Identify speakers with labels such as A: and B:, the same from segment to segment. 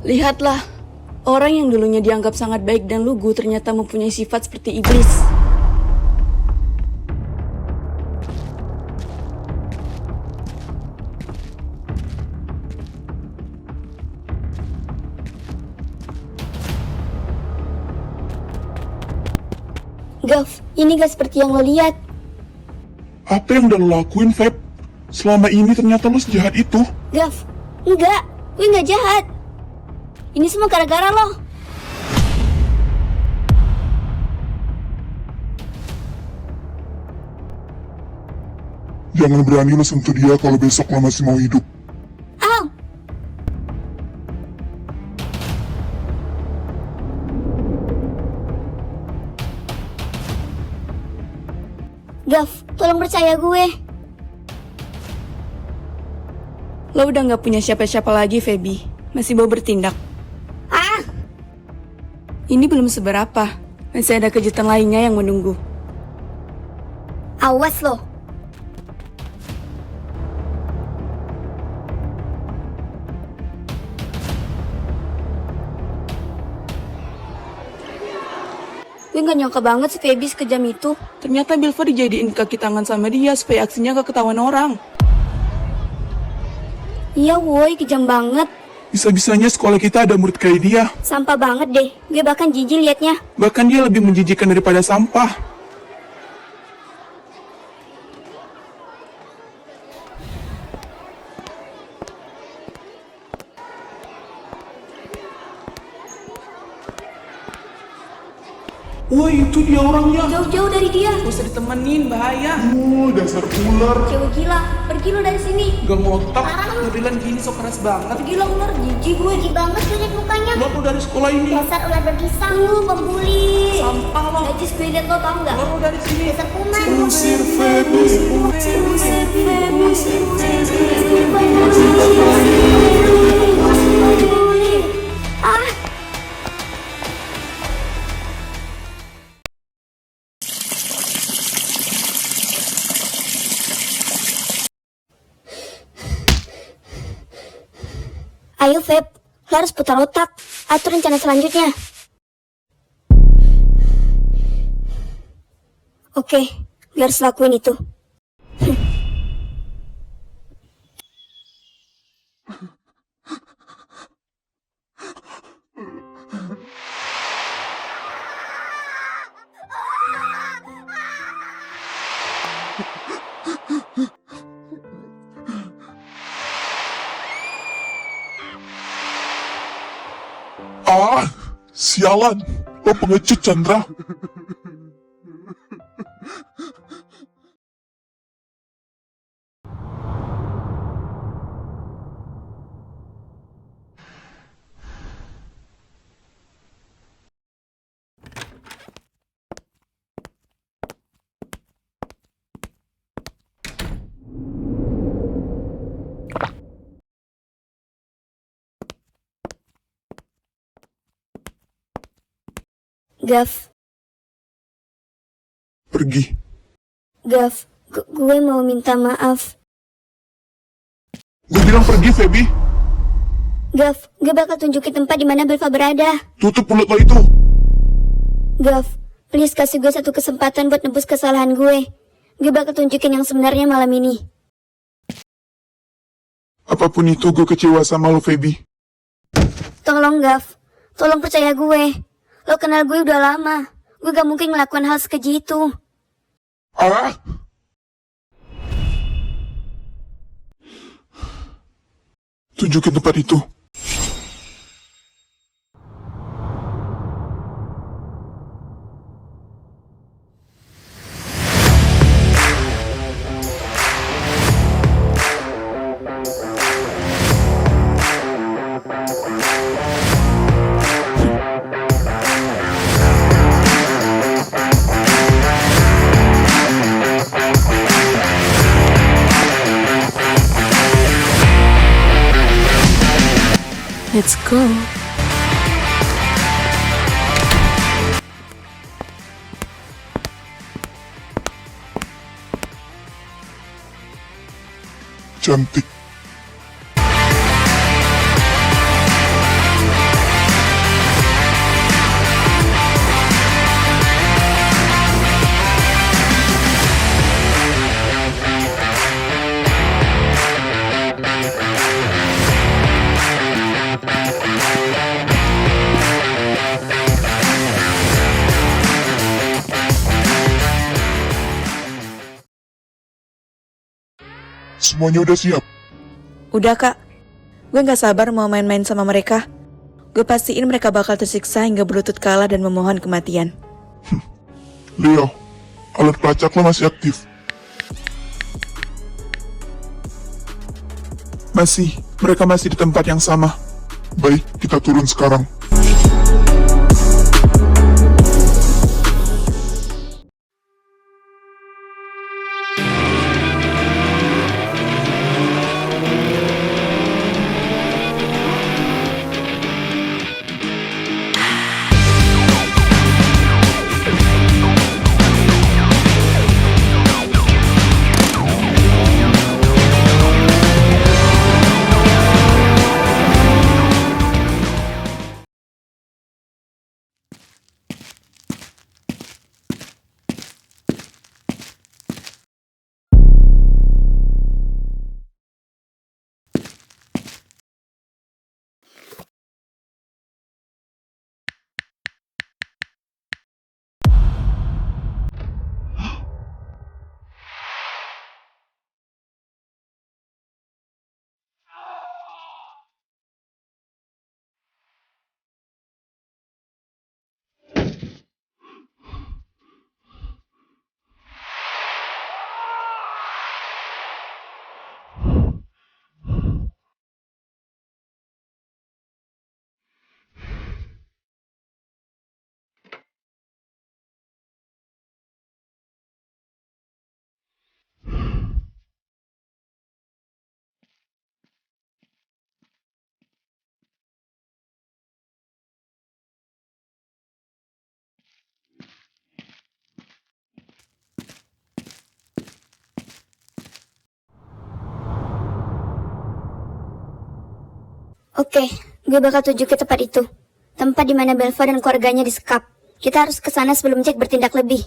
A: Lihatlah, orang yang dulunya dianggap sangat baik dan lugu ternyata mempunyai sifat seperti iblis.
B: Gav, ini gak seperti yang lo lihat.
C: Apa yang udah lo lakuin, Feb? Selama ini ternyata lo sejahat itu.
B: Gav, enggak, gue gak jahat. Ini semua gara-gara lo.
C: Jangan berani lo sentuh dia kalau besok lo masih mau hidup.
B: Au! Gav, tolong percaya gue.
A: Lo udah gak punya siapa-siapa lagi, Feby. Masih mau bertindak.
B: Ah!
A: Ini belum seberapa. Masih ada kejutan lainnya yang menunggu.
B: Awas lo. Gue gak nyangka banget si Feby sekejam itu.
A: Ternyata Bilva dijadiin kaki tangan sama dia supaya aksinya gak ketahuan orang.
B: Iya woi, kejam banget.
C: Bisa-bisanya sekolah kita ada murid kayak dia.
B: Sampah banget deh. Gue bahkan jijik liatnya.
C: Bahkan dia lebih menjijikan daripada sampah. Woi, itu dia orangnya.
B: Jauh-jauh dari dia.
A: Gak usah ditemenin, bahaya.
C: Dasar ular.
B: Cewek gila, pergi lo dari sini.
A: Gak ngotak,
B: Parah lu.
A: modelan gini sok keras banget.
B: Pergi lo ular, jijik gue. Jijik banget gue liat mukanya.
C: Lo tuh dari sekolah ini.
B: Dasar ular berbisa lu, pembuli.
A: Sampah lo.
B: Najis gue liat lo, tau gak?
A: Lo dari sini.
B: Dasar kuman.
C: Usir Feby.
B: Ah! Ayo Feb, lo harus putar otak. Atur rencana selanjutnya. Oke, gue harus lakuin itu.
C: Sialan. Lo pengecut, Chandra.
B: Gav,
C: Pergi.
B: Gav, gue mau minta maaf.
C: Gue bilang pergi, Feby.
B: Gav, gue bakal tunjukin tempat di mana Belva berada.
C: Tutup mulut lo itu.
B: Gav, please kasih gue satu kesempatan buat nebus kesalahan gue. Gue bakal tunjukin yang sebenarnya malam ini.
C: Apapun itu, gue kecewa sama lo, Feby.
B: Tolong Gav, tolong percaya gue. Lo kenal gue udah lama. Gue gak mungkin ngelakuin hal sekeji itu.
C: Tunjukin tempat itu.
A: Let's go.
C: Cantik. Semuanya udah siap?
D: Udah kak, gue gak sabar mau main-main sama mereka. Gue pastiin mereka bakal tersiksa hingga berlutut kalah dan memohon kematian.
C: Leo, alat pelacak lo masih aktif? Masih, mereka masih di tempat yang sama. Baik, kita turun sekarang.
B: Oke, gue bakal tuju ke tempat itu. Tempat di mana Belva dan keluarganya disekap. Kita harus ke sana sebelum Jack bertindak lebih.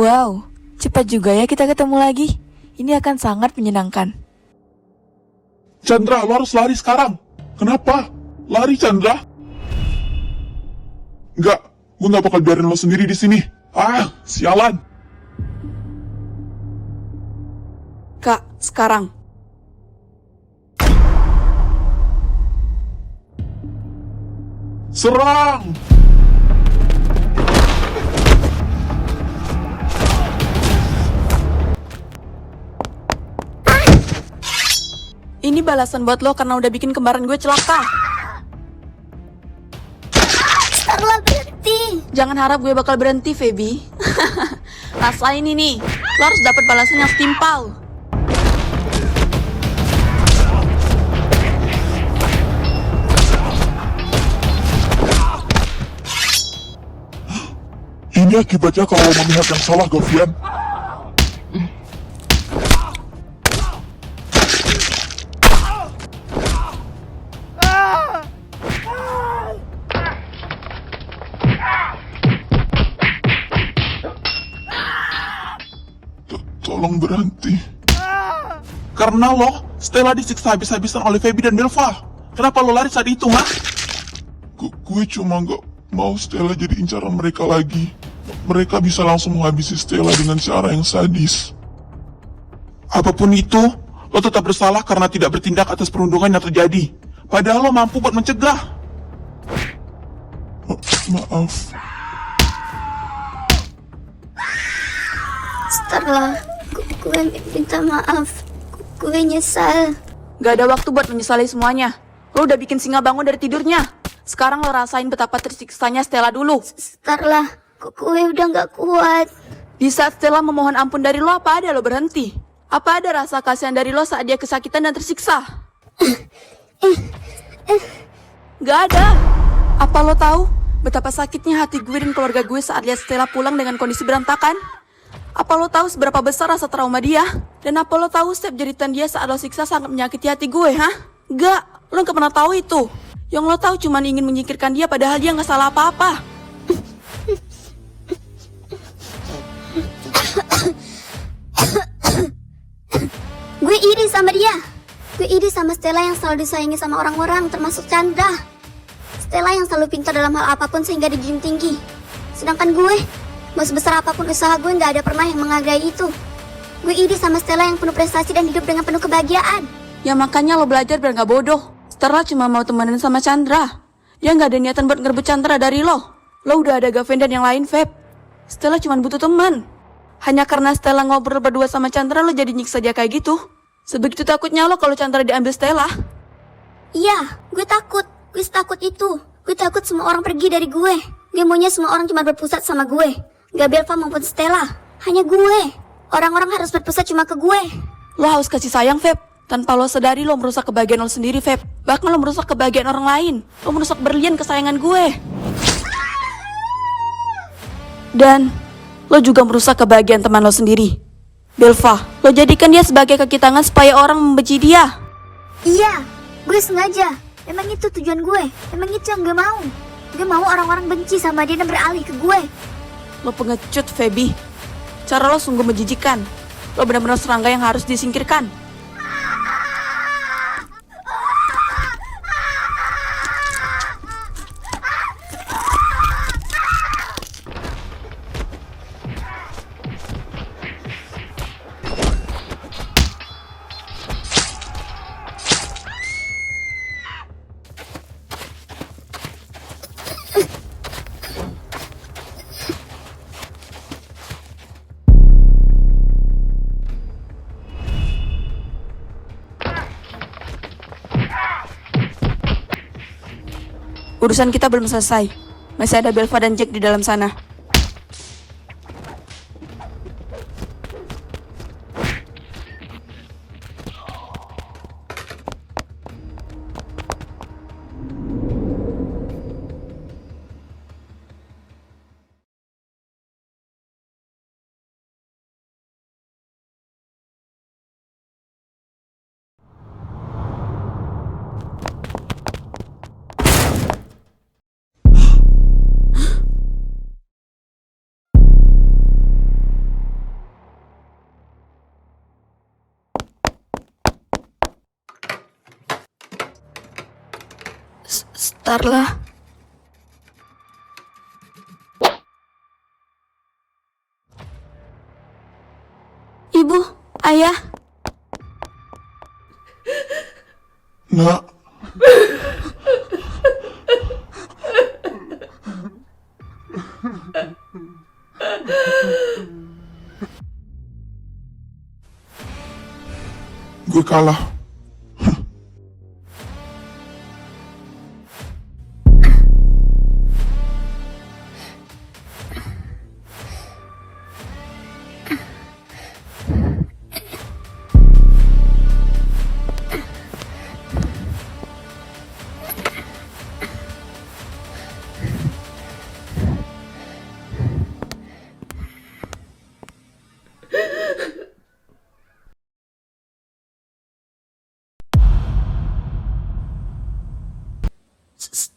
D: Wow, cepat juga ya kita ketemu lagi. Ini akan sangat menyenangkan.
C: Chandra, lo harus lari sekarang. Kenapa? Lari, Chandra. Enggak, gue gak bakal biarin lo sendiri di sini. Ah, sialan.
A: Kak, sekarang.
C: Serang!
A: Ini balasan buat lo karena udah bikin kembaran gue celaka.
B: Starla, berhenti!
A: Jangan harap gue bakal berhenti, Feby. Rasain ini. Lo harus dapat balasan yang setimpal.
C: Ini akibatnya kalau lo memihak yang salah, Govian. Tolong berhenti. Karena lo, Stella disiksa habis-habisan oleh Feby dan Belva. Kenapa lo lari saat itu, ha? Gue cuma gak mau Stella jadi incaran mereka lagi. Mereka bisa langsung menghabisi Stella dengan cara yang sadis. Apapun itu, Lo tetap bersalah karena tidak bertindak atas perundungan yang terjadi. Padahal lo mampu buat mencegah. Maaf.
B: Starla, gue minta maaf. Gue nyesal.
A: Gak ada waktu buat menyesali semuanya. Lo udah bikin singa bangun dari tidurnya. Sekarang lo rasain betapa tersiksanya Stella dulu.
B: Starla, gue udah gak kuat.
A: Di saat Stella memohon ampun dari lo, apa ada lo berhenti? Apa ada rasa kasihan dari lo saat dia kesakitan dan tersiksa? Gak ada. Apa lo tahu betapa sakitnya hati gue dan keluarga gue saat lihat Stella pulang dengan kondisi berantakan? Apa lo tahu seberapa besar rasa trauma dia? Dan apa lo tahu setiap jeritan dia saat lo siksa sangat menyakiti hati gue, hah? Gak, lo gak pernah tahu itu. Yang lo tahu cuma ingin menyingkirkan dia padahal dia gak salah apa-apa.
B: Gue iri sama dia. Gue iri sama Stella yang selalu disayangi sama orang-orang, termasuk Chandra. Stella yang selalu pintar dalam hal apapun sehingga dijunjung tinggi. Sedangkan gue, mau sebesar apapun usaha gue, gak ada pernah yang menghargai itu. Gue iri sama Stella yang penuh prestasi dan hidup dengan penuh kebahagiaan.
A: Ya makanya lo belajar biar gak bodoh. Stella cuma mau temenan sama Chandra. Dia gak ada niatan buat ngerebut Chandra dari lo. Lo udah ada Gavin dan yang lain, Feb. Stella cuma butuh teman. Hanya karena Stella ngobrol berdua sama Chandra, lo jadi nyiksa dia kayak gitu. Sebegitu takutnya lo kalau Chandra diambil Stella.
B: Iya, gue takut. Gue setakut itu. Gue takut semua orang pergi dari gue. Gue maunya semua orang cuma berpusat sama gue. Gak Belva maupun Stella. Hanya gue. Orang-orang harus berpusat cuma ke gue.
A: Lo harus kasih sayang, Feb. Tanpa lo sadari, lo merusak kebahagiaan lo sendiri, Feb. Bahkan lo merusak kebahagiaan orang lain. Lo merusak berlian kesayangan gue. Dan lo juga merusak kebahagiaan teman lo sendiri. Belva, lo jadikan dia sebagai kaki tangan supaya orang membenci dia.
B: Iya, gue sengaja. Emang itu tujuan gue. Emang itu yang gue mau. Gue mau orang-orang benci sama dia dan beralih ke gue.
A: Lo pengecut, Feby. Cara lo sungguh menjijikan. Lo benar-benar serangga yang harus disingkirkan. Urusan kita belum selesai. Masih ada Belva dan Jack di dalam sana. Starla. Ibu, ayah.
C: Nak. Gue kalah.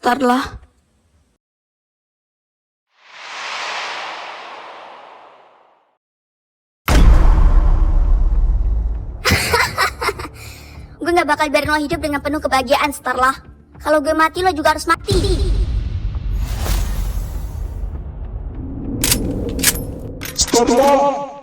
A: Starla.
B: Gue gak bakal biarin lo hidup dengan penuh kebahagiaan, Starla. Kalau gue mati, lo juga harus mati.
C: Starla.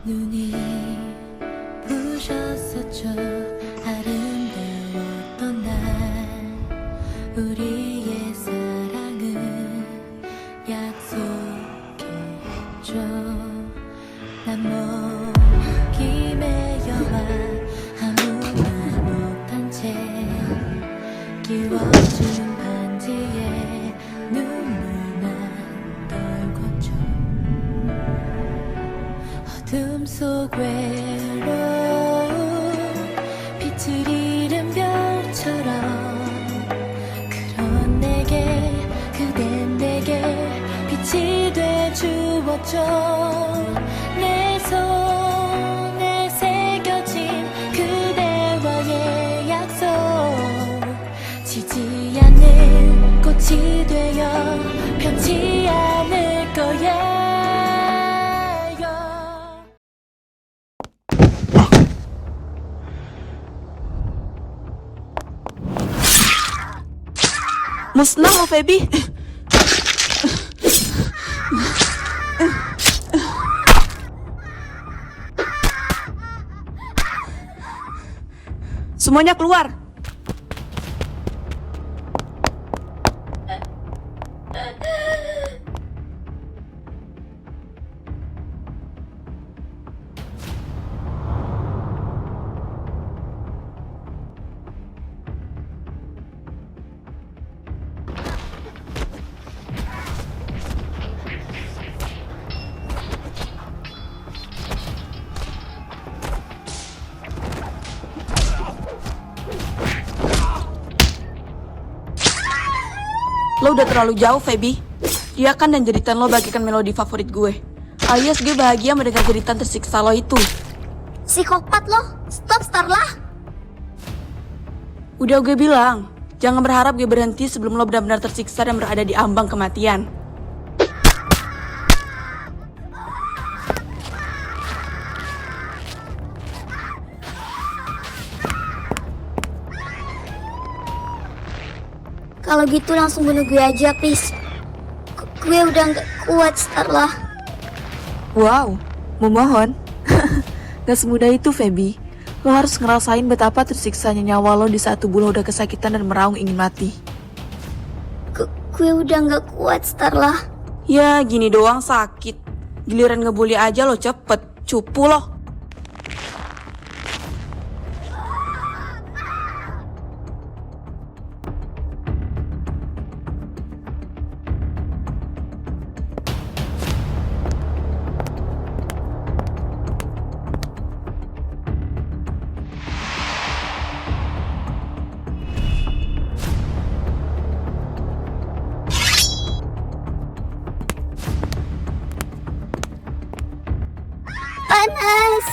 E: 눈이 부셨었죠. 아름다웠던 날 우리의 사랑은 약속했죠. 난 목이 메여와 아무 말 못한 채 끼워준 반지에 눈물만 떨궜죠. 어둠 속 외로운 빛을 잃은 별처럼 그런 내게 그댄 내게 빛이 돼주었죠. 내 손에 새겨진 그대와의 약속 지지 않는 꽃이 되어 펴지 않을 거야.
A: Musnah lo, Feby. Semuanya keluar. Lo udah terlalu jauh, Feby. Dia kan dan jeritan lo bagikan melodi favorit gue. Alias gue bahagia mendengar jeritan tersiksa lo itu.
B: Psikopat lo, stop Starla.
A: Udah gue bilang, jangan berharap gue berhenti sebelum lo benar-benar tersiksa dan berada di ambang kematian.
B: Kalau gitu langsung bunuh gue aja, please. Gue udah nggak kuat, Starla.
D: Wow, memohon. Gak semudah itu, Feby. Lo harus ngerasain betapa tersiksanya nyawa lo di saat tubuh lo udah kesakitan dan meraung ingin mati.
B: Gue udah nggak kuat, Starla.
A: Ya, gini doang sakit. Giliran ngebully aja lo cepet. Cupu lo.
B: Panas.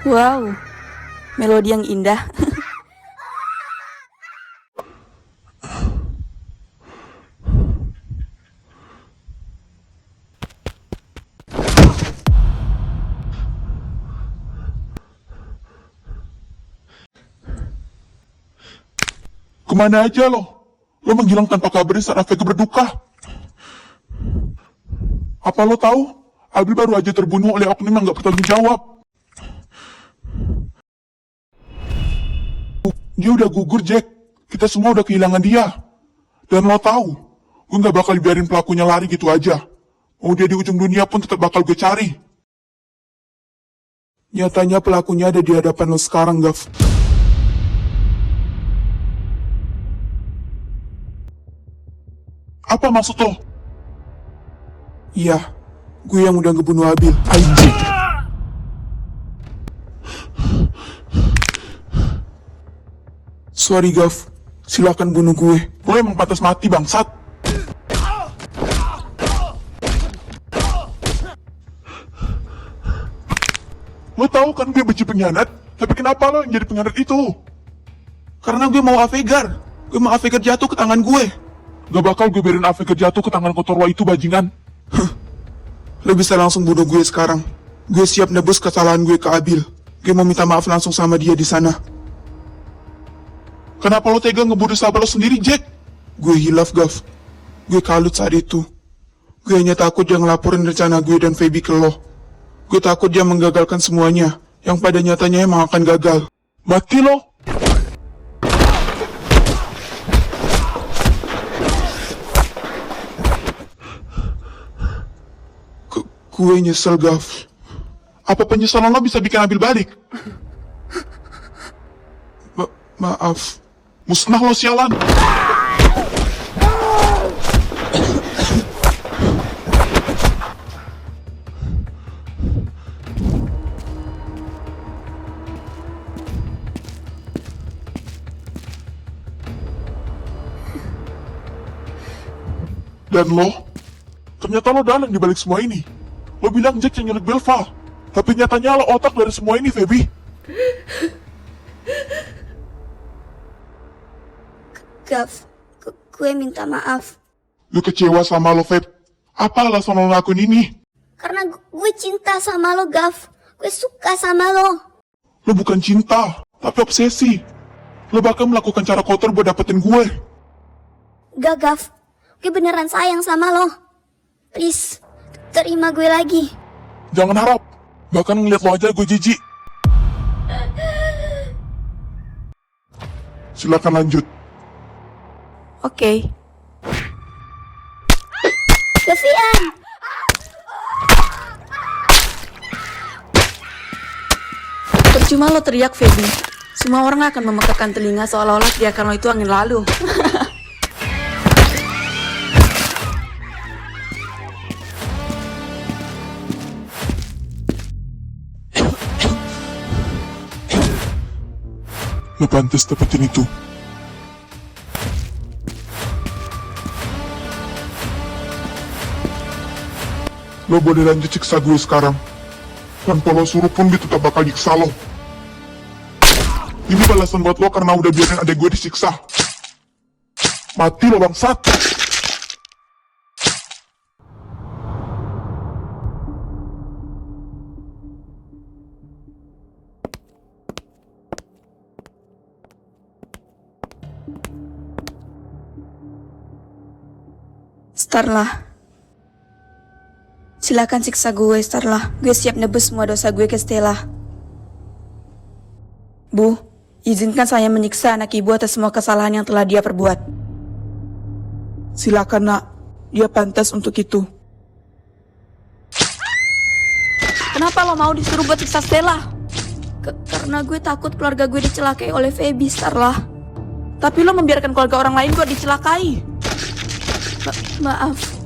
A: Wow, melodi yang indah.
C: Kemana aja lo? Lo menghilang tanpa kabar saat Vega berduka. Apa lo tahu? Abi baru aja terbunuh oleh oknum yang gak bertanggung jawab. Dia udah gugur, Jack. Kita semua udah kehilangan dia. Dan lo tahu, gue gak bakal biarin pelakunya lari gitu aja. Mau dia di ujung dunia pun tetap bakal gue cari. Nyatanya pelakunya ada di hadapan lo sekarang, Gav. Apa maksud lo? Iya, gue yang udah ngebunuh Abil. Anjing. Sorry, Gav. Silakan bunuh gue. Lo emang pantas mati, bangsat. Lo tahu kan gue benci pengkhianat, tapi kenapa lo yang jadi pengkhianat itu? Karena gue mau Avegar. Gue mau Avegar jatuh ke tangan gue. Gak bakal gue biarin Avegar jatuh ke tangan kotor lo itu, bajingan. Lo bisa langsung bunuh gue sekarang. Gue siap nebus kesalahan gue ke Abil. Gue mau minta maaf langsung sama dia di sana. Kenapa lo tega ngebunuh sahabat lo sendiri, Jack? Gue hilaf, Gav. Gue kalut saat itu. Gue hanya takut dia ngelaporin rencana gue dan Feby ke lo. Gue takut dia menggagalkan semuanya, yang pada nyatanya emang akan gagal. Mati lo! Gue nyesel, Gav. Apa penyesalan lo bisa bikin ambil balik? Maaf. Musnah lo, sialan! Dan lo, ternyata lo dalang dibalik semua ini. Lo bilang Jack yang nyulik Belva, tapi nyatanya lo otak dari semua ini, Feby.
B: Gav, gue minta maaf.
C: Gue kecewa sama lo, Feb. Apa alasan lo ngelakuin ini?
B: Karena gue cinta sama lo, Gav. Gue suka sama lo.
C: Lo bukan cinta, tapi obsesi. Lo bahkan melakukan cara kotor buat dapetin gue.
B: Gak, Gav. Gue beneran sayang sama lo. Please, terima gue lagi.
C: Jangan harap. Bahkan ngeliat lo aja gue jijik. Silakan lanjut.
A: Oke.
B: Gavian!
A: Percuma lo teriak, Feby. Semua orang akan memekakkan telinga seolah-olah teriakan lo itu angin lalu.
C: Lo pantas dapetin itu. Lo boleh lanjut siksa gue sekarang. Tanpa lo suruh pun gue tetap bakal nyiksa lo. Ini balasan buat lo karena udah biarin adek gue disiksa. Mati lo bangsat.
A: Starla. Silakan siksa gue, Starla. Gue siap nebus semua dosa gue ke Stella. Bu, izinkan saya menyiksa anak ibu atas semua kesalahan yang telah dia perbuat.
F: Silakan, Nak. Dia pantas untuk itu.
A: Kenapa lo mau disuruh buat siksa Stella? Karena gue takut keluarga gue dicelakai oleh Feby, Starla. Tapi lo membiarkan keluarga orang lain buat dicelakai. Maaf.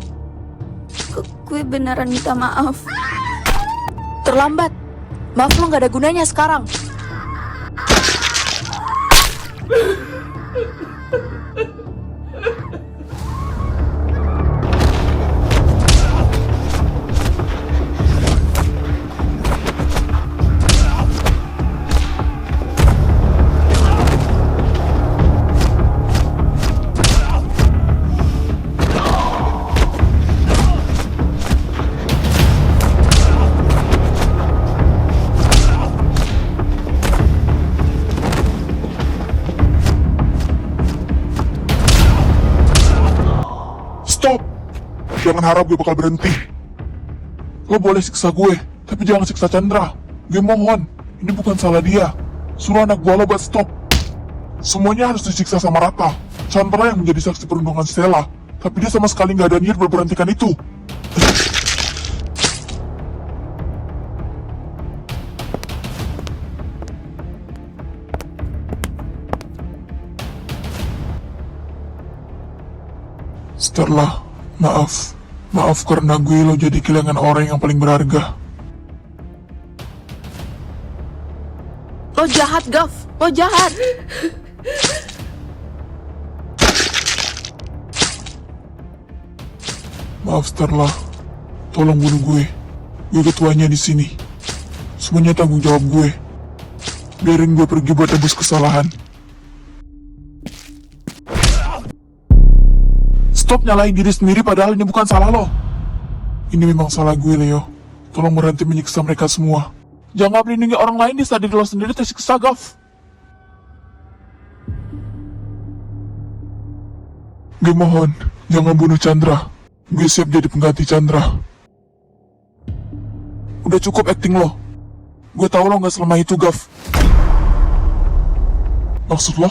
A: Gue beneran minta maaf.
D: Terlambat. Maaf lo gak ada gunanya sekarang.
C: Stop! Jangan harap gue bakal berhenti. Lo boleh siksa gue, tapi jangan siksa Chandra. Gue mohon, ini bukan salah dia. Suruh anak buah lo buat stop. Semuanya harus disiksa sama rata. Chandra yang menjadi saksi perundungan Stella, tapi dia sama sekali nggak ada niat berberhentikan itu. Stella, maaf. Maaf karena gue lo jadi kehilangan orang yang paling berharga.
A: Lo jahat, Gav. Lo jahat.
C: Maaf Stella, tolong bunuh gue. Gue ketuanya di sini. Semuanya tanggung jawab gue. Biarin gue pergi buat tebus kesalahan. Stop nyalahin diri sendiri padahal ini bukan salah lo. Ini memang salah gue, Leo. Tolong berhenti menyiksa mereka semua. Jangan melindungi orang lain di saat diri lo sendiri tersiksa, Gav. Gue mohon, jangan bunuh Chandra. Gue siap jadi pengganti Chandra. Udah cukup acting lo. Gue tahu lo gak selama itu, Gav. Maksud lo?